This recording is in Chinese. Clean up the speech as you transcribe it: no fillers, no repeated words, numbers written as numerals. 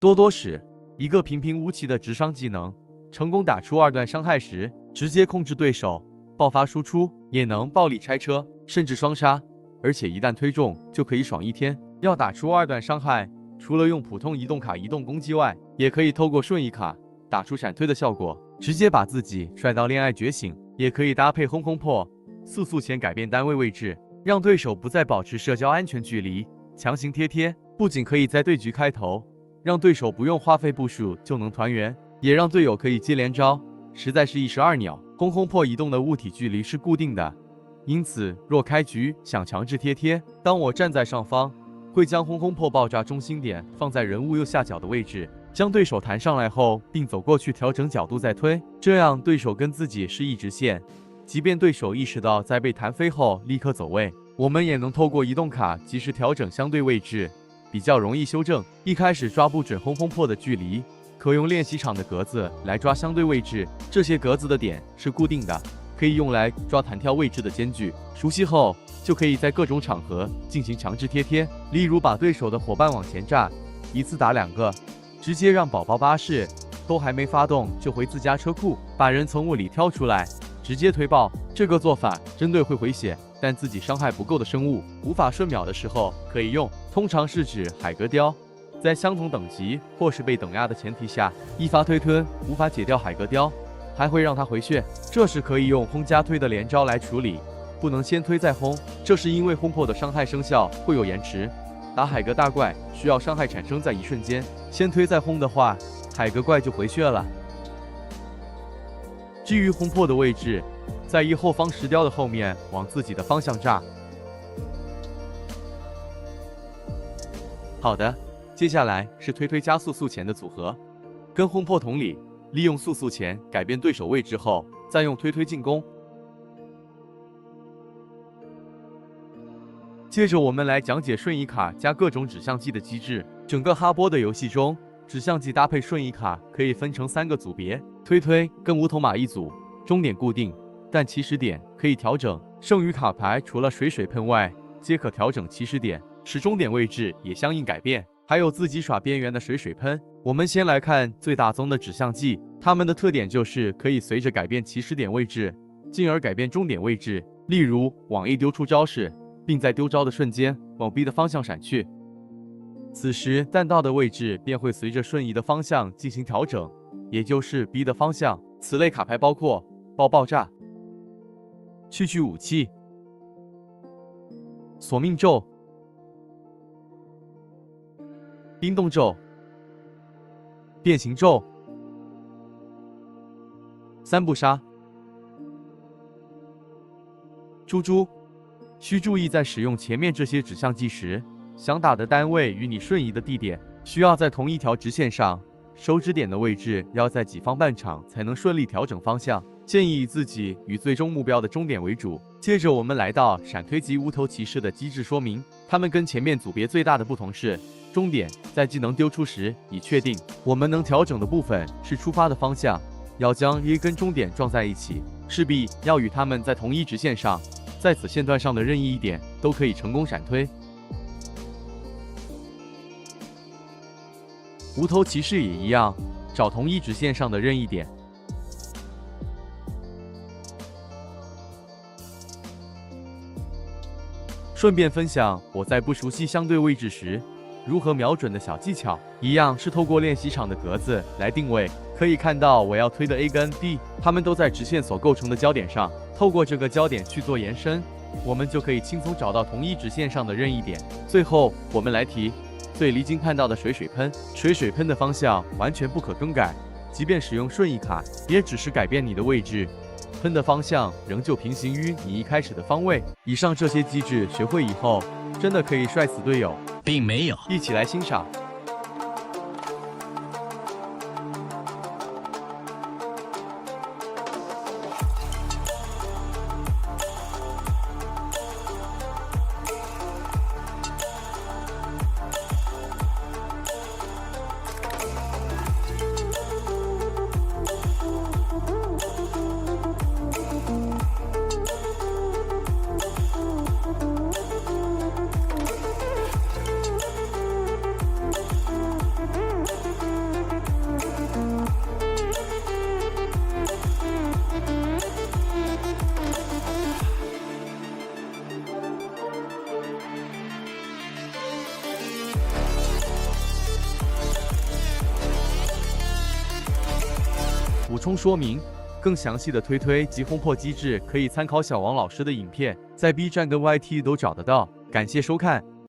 多多使一个平平无奇的直伤技能，成功打出2段伤害时，直接控制对手，爆发输出，也能暴力拆车，甚至双杀，而且一旦推中就可以爽1天。要打出2段伤害，除了用普通移动卡移动攻击外，也可以透过瞬移卡打出闪推的效果，直接把自己帅到恋爱觉醒。也可以搭配轰轰破，速前改变单位置，让对手不再保持社交安全距离，强行贴，不仅可以在对局开头让对手不用花费步数就能团圆，也让队友可以接连招，实在是一石二鸟。轰轰破移动的物体距离是固定的，因此若开局想强制贴，当我站在上方，会将轰轰破爆炸中心点放在人物右下角的位置，将对手弹上来后，并走过去调整角度再推，这样对手跟自己是一直线。即便对手意识到在被弹飞后立刻走位，我们也能透过移动卡及时调整相对位置，比较容易修正。一开始抓不准轰轰破的距离，可用练习场的格子来抓相对位置，这些格子的点是固定的，可以用来抓弹跳位置的间距。熟悉后，就可以在各种场合进行强制贴，例如把对手的伙伴往前炸，一次打2个，直接让宝宝巴士都还没发动就回自家车库，把人从雾里挑出来，直接推爆。这个做法针对会回血但自己伤害不够的生物，无法瞬秒的时候可以用，通常是指海格雕。在相同等级或是被等压的前提下，一发推吞无法解掉海格雕，还会让他回血，这时可以用轰加推的连招来处理，不能先推再轰，这是因为轰破的伤害生效会有延迟，打海格大怪需要伤害产生在一瞬间，先推再轰的话，海格怪就回血了。至于轰破的位置，在意后方石雕的后面往自己的方向炸。好的，接下来是推加速前的组合，跟轰破同理，利用速前改变对手位置后，再用推进攻。接着我们来讲解瞬移卡加各种指向技的机制。整个哈波的游戏中，指向技搭配瞬移卡可以分成3个组别，推跟无头马一组，终点固定，但起始点可以调整。剩余卡牌除了水喷外，皆可调整起始点，使终点位置也相应改变。还有自己耍边缘的水喷。我们先来看最大宗的指向技，它们的特点就是可以随着改变起始点位置，进而改变终点位置。例如往 A 丢出招式，并在丢招的瞬间往 B 的方向闪去，此时弹道的位置便会随着瞬移的方向进行调整，也就是 B 的方向。此类卡牌包括爆炸、去武器、索命咒、冰冻咒、变形咒、3不杀。猪，需注意在使用前面这些指向技时，想打的单位与你瞬移的地点需要在同一条直线上，手指点的位置要在己方半场才能顺利调整方向。建议以自己与最终目标的终点为主。接着我们来到闪推及无头骑士的机制说明，它们跟前面组别最大的不同是，终点在技能丢出时已确定，我们能调整的部分是出发的方向，要将 A 跟终点撞在一起，势必要与它们在同一直线上，在此线段上的任意一点都可以成功闪推。无头骑士也一样，找同一直线上的任意点。顺便分享我在不熟悉相对位置时如何瞄准的小技巧，一样是透过练习场的格子来定位。可以看到我要推的 A 跟 B， 它们都在直线所构成的焦点上，透过这个焦点去做延伸，我们就可以轻松找到同一直线上的任意点。最后我们来提最离经叛道的水喷。水喷的方向完全不可更改，即便使用瞬移卡，也只是改变你的位置，喷的方向仍旧平行于你一开始的方位。以上这些机制学会以后，真的可以帅死队友，并没有。一起来欣赏。补充说明，更详细的推推及轰破机制可以参考小王老师的影片，在 B 站跟 YT 都找得到。感谢收看。